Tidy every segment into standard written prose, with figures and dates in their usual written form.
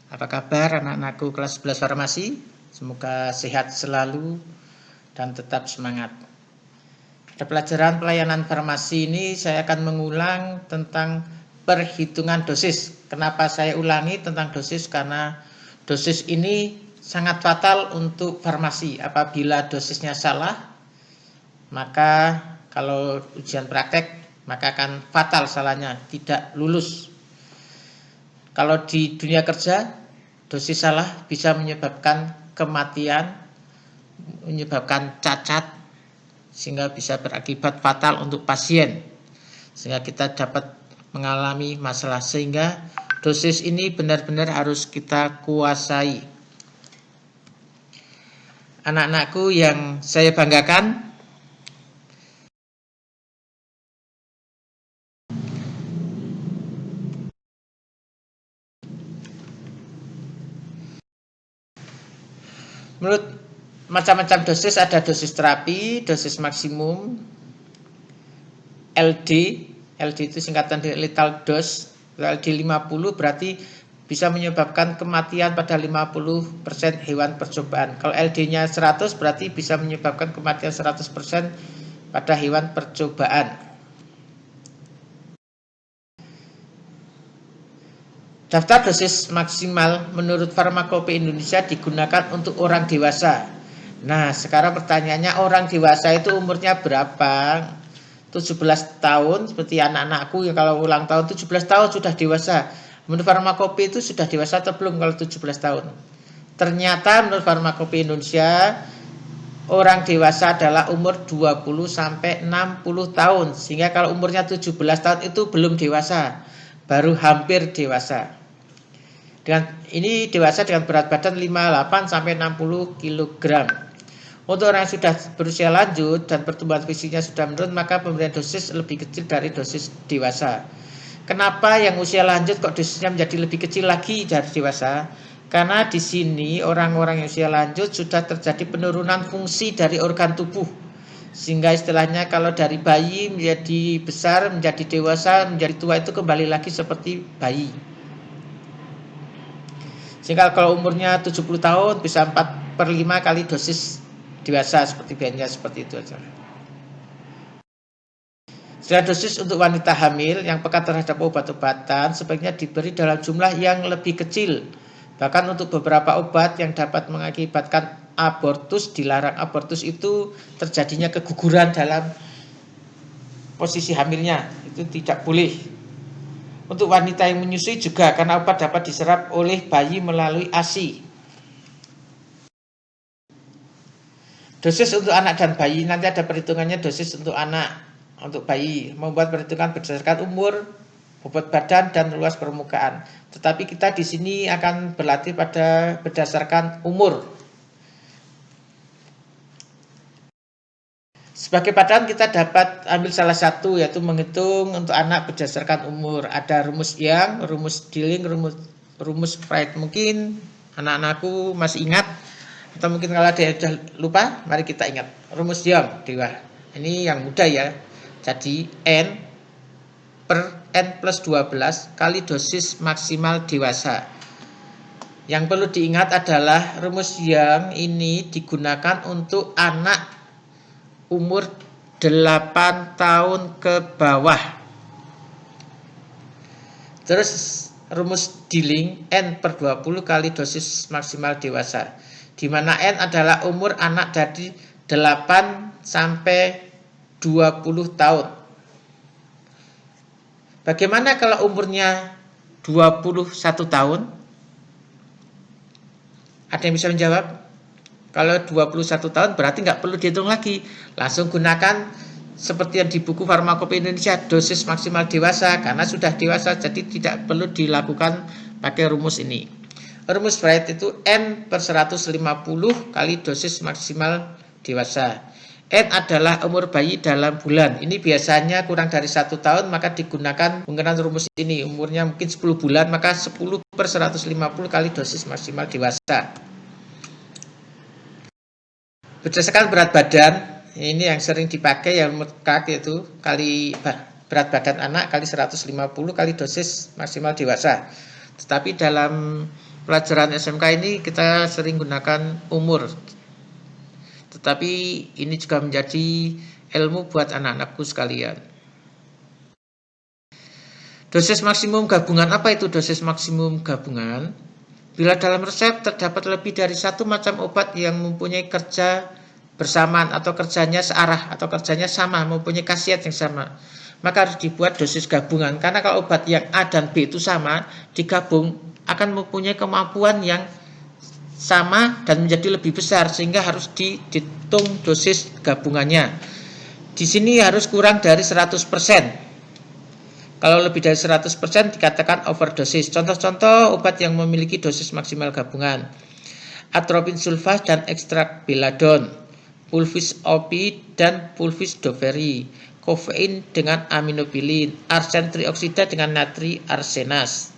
Apa kabar anak-anakku kelas 11 farmasi? Semoga sehat selalu dan tetap semangat. Pada pelajaran pelayanan farmasi ini saya akan mengulang tentang perhitungan dosis. Kenapa saya ulangi tentang dosis? Karena dosis ini sangat fatal untuk farmasi. Apabila dosisnya salah, maka kalau ujian praktek maka akan fatal salahnya, tidak lulus. Kalau di dunia kerja, dosis salah bisa menyebabkan kematian, menyebabkan cacat, sehingga bisa berakibat fatal untuk pasien, sehingga kita dapat mengalami masalah. Sehingga dosis ini benar-benar harus kita kuasai. Anak-anakku yang saya banggakan, menurut macam-macam dosis, ada dosis terapi, dosis maksimum, LD. LD itu singkatan dari lethal dose. LD 50 berarti bisa menyebabkan kematian pada 50% hewan percobaan. Kalau LD-nya 100 berarti bisa menyebabkan kematian 100% pada hewan percobaan. Daftar dosis maksimal menurut Farmakope Indonesia digunakan untuk orang dewasa. Nah, sekarang pertanyaannya, orang dewasa itu umurnya berapa? 17 tahun, seperti anak-anakku yang kalau ulang tahun 17 tahun sudah dewasa. Menurut Farmakope itu sudah dewasa atau belum kalau 17 tahun? Ternyata menurut Farmakope Indonesia, orang dewasa adalah umur 20 sampai 60 tahun. Sehingga kalau umurnya 17 tahun itu belum dewasa, baru hampir dewasa. Ini dewasa dengan berat badan 58 sampai 60 kg. Untuk orang yang sudah berusia lanjut dan pertumbuhan fisiknya sudah menurun, maka pemberian dosis lebih kecil dari dosis dewasa. Kenapa yang usia lanjut kok dosisnya menjadi lebih kecil lagi dari dewasa? Karena di sini orang-orang yang usia lanjut sudah terjadi penurunan fungsi dari organ tubuh. Sehingga istilahnya kalau dari bayi menjadi besar, menjadi dewasa, menjadi tua itu kembali lagi seperti bayi. Sehingga kalau umurnya 70 tahun bisa 4/5 kali dosis dewasa, seperti biasanya seperti itu aja. Sedangkan dosis untuk wanita hamil yang peka terhadap obat-obatan sebaiknya diberi dalam jumlah yang lebih kecil. Bahkan untuk beberapa obat yang dapat mengakibatkan abortus dilarang. Abortus itu terjadinya keguguran dalam posisi hamilnya, itu tidak boleh. Untuk wanita yang menyusui juga, karena obat dapat diserap oleh bayi melalui ASI. Dosis untuk anak dan bayi, nanti ada perhitungannya dosis untuk anak, untuk bayi. Membuat perhitungan berdasarkan umur, bobot badan, dan luas permukaan. Tetapi kita di sini akan berlatih pada berdasarkan umur. Sebagai patokan kita dapat ambil salah satu, yaitu menghitung untuk anak berdasarkan umur. Ada rumus Young, rumus Dilling, rumus Wright. Mungkin anak-anakku masih ingat, atau mungkin kalau ada yang sudah lupa, mari kita ingat. Rumus Young, dewa. Ini yang mudah ya. Jadi N per N plus 12 kali dosis maksimal dewasa. Yang perlu diingat adalah rumus Young ini digunakan untuk anak umur 8 tahun ke bawah. Terus rumus Dilling N per 20 kali dosis maksimal dewasa, di mana N adalah umur anak dari 8 sampai 20 tahun. Bagaimana kalau umurnya 21 tahun? Ada yang bisa menjawab? Kalau 21 tahun berarti nggak perlu dihitung lagi. Langsung gunakan seperti yang di buku Farmakope Indonesia, dosis maksimal dewasa, karena sudah dewasa jadi tidak perlu dilakukan pakai rumus ini. Rumus Wright itu N per 150 kali dosis maksimal dewasa. N adalah umur bayi dalam bulan. Ini biasanya kurang dari 1 tahun, maka digunakan menggunakan rumus ini. Umurnya mungkin 10 bulan, maka 10 per 150 kali dosis maksimal dewasa. Berdasarkan berat badan, ini yang sering dipakai yang mutlak, yaitu kali berat badan anak kali 150 kali dosis maksimal dewasa. Tetapi dalam pelajaran SMK ini kita sering gunakan umur. Tetapi ini juga menjadi ilmu buat anak-anakku sekalian. Dosis maksimum gabungan. Apa itu dosis maksimum gabungan? Bila dalam resep terdapat lebih dari satu macam obat yang mempunyai kerja bersamaan atau kerjanya searah atau kerjanya sama, mempunyai khasiat yang sama, maka harus dibuat dosis gabungan. Karena kalau obat yang A dan B itu sama, digabung akan mempunyai kemampuan yang sama dan menjadi lebih besar, sehingga harus dihitung dosis gabungannya. Di sini harus kurang dari 100%. Kalau lebih dari 100% dikatakan overdosis. Contoh-contoh obat yang memiliki dosis maksimal gabungan: atropin sulfat dan ekstrak beladon, pulvis opi dan pulvis doveri, kofein dengan aminobilin, arsen trioksida dengan natri arsenas.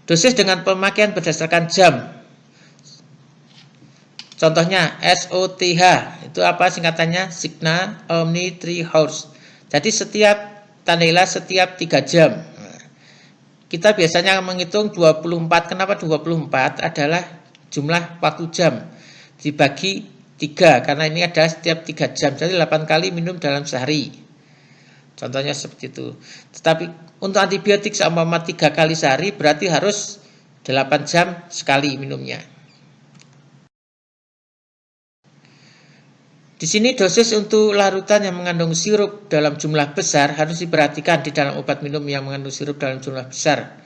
Dosis dengan pemakaian berdasarkan jam. Contohnya SOTH, itu apa singkatannya? Signa Omni 3 Hours. Jadi tandailah setiap 3 jam. Kita biasanya menghitung 24. Kenapa 24? Adalah jumlah waktu jam dibagi 3, karena ini adalah setiap 3 jam. Jadi 8 kali minum dalam sehari. Contohnya seperti itu. Tetapi untuk antibiotik seumpama 3 kali sehari berarti harus 8 jam sekali minumnya. Di sini dosis untuk larutan yang mengandung sirup dalam jumlah besar harus diperhatikan di dalam obat minum yang mengandung sirup dalam jumlah besar,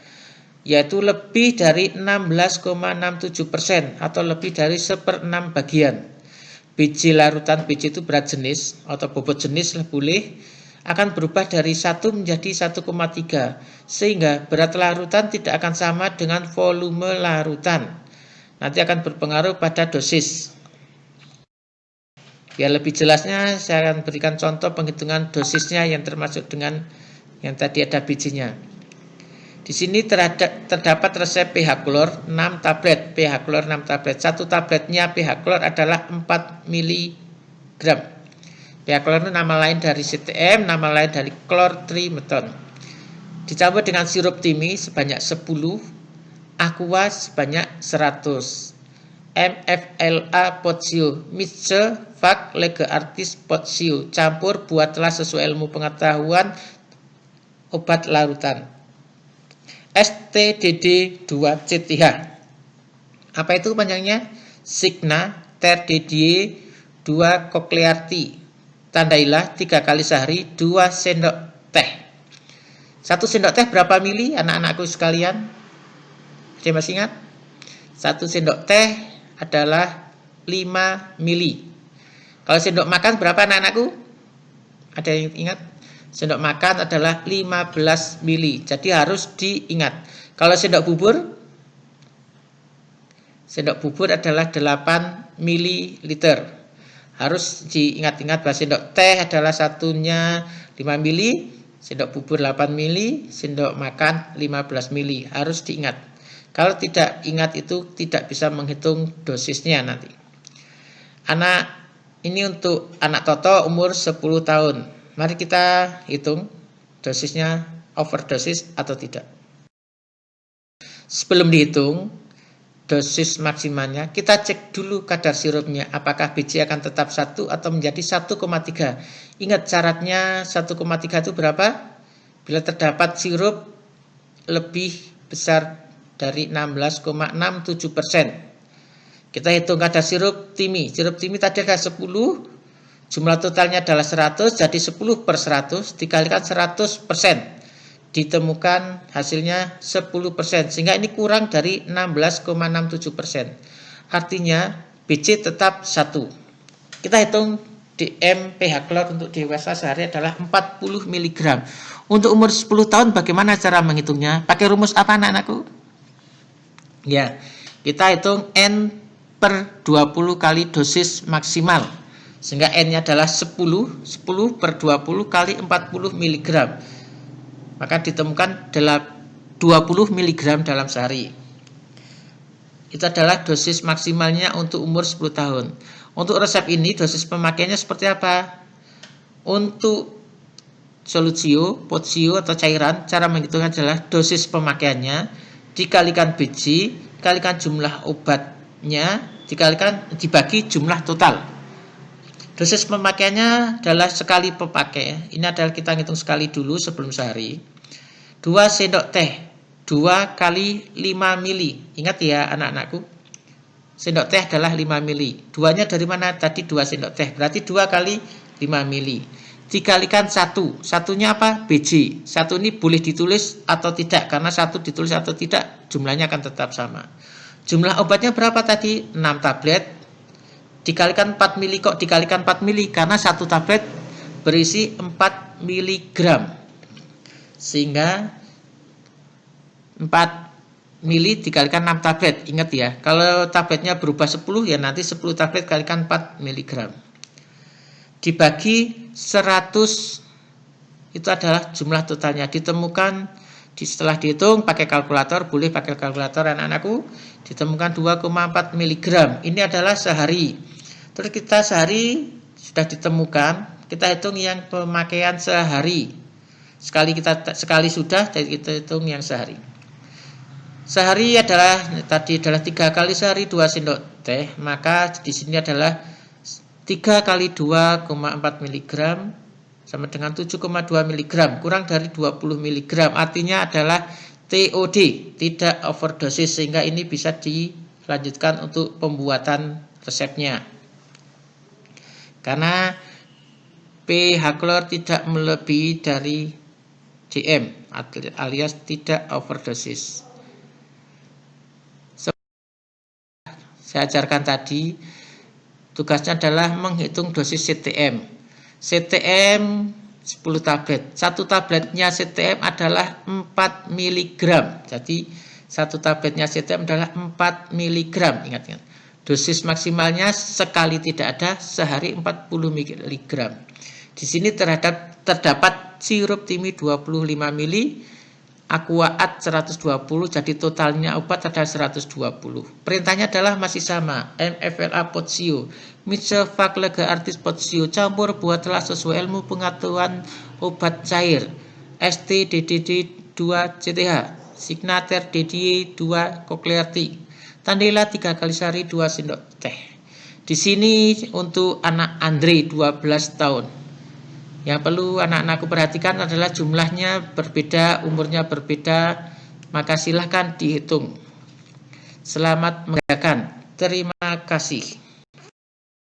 yaitu lebih dari 16,67% atau lebih dari 1/6 bagian. Biji larutan, biji itu berat jenis atau bobot jenis boleh, akan berubah dari 1 menjadi 1,3, sehingga berat larutan tidak akan sama dengan volume larutan. Nanti akan berpengaruh pada dosis. Biar lebih jelasnya, saya akan berikan contoh penghitungan dosisnya yang termasuk dengan yang tadi ada bijinya. Di sini terdapat resep pH klor 6 tablet, pH klor 6 tablet. Satu tabletnya pH klor adalah 4 mg. pH klor itu nama lain dari CTM, nama lain dari klor trimeton. Dicampur dengan sirup timi sebanyak 10, aqua sebanyak 100. MFLA potsio, mixture fak lege artis potsio, campur buatlah sesuai ilmu pengetahuan obat larutan. STDD2CTH. Apa itu panjangnya? Signa terdidie 2 koklearti. Tandailah 3 kali sehari 2 sendok teh. 1 sendok teh berapa mili anak-anakku sekalian? Saya masih ingat? 1 sendok teh adalah 5 mili. Kalau sendok makan berapa anak-anakku? Ada yang ingat? Sendok makan adalah 15 mili. Jadi harus diingat. Kalau sendok bubur adalah 8 mililiter. Harus diingat-ingat bahwa sendok teh adalah satunya 5 mili, sendok bubur 8 mili, sendok makan 15 mili. Harus diingat. Kalau tidak ingat itu tidak bisa menghitung dosisnya nanti. Ini untuk anak Toto umur 10 tahun. Mari kita hitung dosisnya overdosis atau tidak. Sebelum dihitung dosis maksimalnya, kita cek dulu kadar sirupnya. Apakah biji akan tetap 1 atau menjadi 1,3. Ingat syaratnya 1,3 itu berapa? Bila terdapat sirup lebih besar dari 16,67%. Kita hitung kadar sirup timi. Sirup timi tadi ada 10, jumlah totalnya adalah 100, jadi 10/100 dikalikan 100%. Ditemukan hasilnya 10%, sehingga ini kurang dari 16,67%. Artinya BC tetap 1. Kita hitung DM pH klor untuk dewasa sehari adalah 40 mg. Untuk umur 10 tahun bagaimana cara menghitungnya? Pakai rumus apa anak-anakku? Ya, kita hitung N per 20 kali dosis maksimal. Sehingga N-nya adalah 10 per 20 kali 40 mg. Maka ditemukan 20 mg dalam sehari. Itu adalah dosis maksimalnya untuk umur 10 tahun. Untuk resep ini dosis pemakaiannya seperti apa? Untuk solutio, potsio atau cairan. Cara menghitungnya adalah dosis pemakaiannya dikalikan biji, dikalikan jumlah obatnya, dibagi jumlah total. Dosis pemakaiannya adalah sekali pemakai. Ini adalah kita hitung sekali dulu sebelum sehari. 2 sendok teh, 2 kali 5 mili. Ingat ya anak-anakku, sendok teh adalah 5 mili. 2-nya dari mana? Tadi 2 sendok teh, berarti 2 kali 5 mili. Dikalikan 1, satunya apa? BJ. 1 ini boleh ditulis atau tidak, karena 1 ditulis atau tidak, jumlahnya akan tetap sama. Jumlah obatnya berapa tadi? 6 tablet. Dikalikan 4 mili, kok dikalikan 4 mili? Karena 1 tablet berisi 4 miligram. Sehingga 4 mili dikalikan 6 tablet. Ingat ya, kalau tabletnya berubah 10, ya nanti 10 tablet kalikan 4 miligram. Dibagi 100, itu adalah jumlah totalnya. Ditemukan, setelah dihitung pakai kalkulator, boleh pakai kalkulator anak-anakku, ditemukan 2,4 miligram. Ini adalah sehari. Terus kita sehari sudah ditemukan, kita hitung yang pemakaian sehari. Sekali sudah, jadi kita hitung yang sehari. Sehari adalah tadi adalah 3 kali sehari 2 sendok teh, maka di sini adalah 3 kali 2,4 mg sama dengan 7,2 mg, kurang dari 20 mg. Artinya adalah TOD, tidak overdosis, sehingga ini bisa dilanjutkan untuk pembuatan resepnya. Karena pH klor tidak melebihi dari DM alias tidak overdosis. Saya ajarkan tadi, tugasnya adalah menghitung dosis CTM. CTM 10 tablet. 1 tabletnya CTM adalah 4 mg. Jadi 1 tabletnya CTM adalah 4 mg. Ingat. Dosis maksimalnya sekali tidak ada, sehari 40 mg. Di sini terdapat sirup timi 25 mili, aquaat 120, jadi totalnya obat adalah 120. Perintahnya adalah masih sama, MFLA potsio, mixer faklega artis potsio, campur buatlah sesuai ilmu pengetahuan obat cair, ST DDD 2 CTH, signater DDE 2 koklearti. Tandailah 3 kali sehari 2 sendok teh. Di sini untuk anak Andre 12 tahun. Yang perlu anak-anakku perhatikan adalah jumlahnya berbeda, umurnya berbeda, maka silahkan dihitung. Selamat mengerjakan. Terima kasih.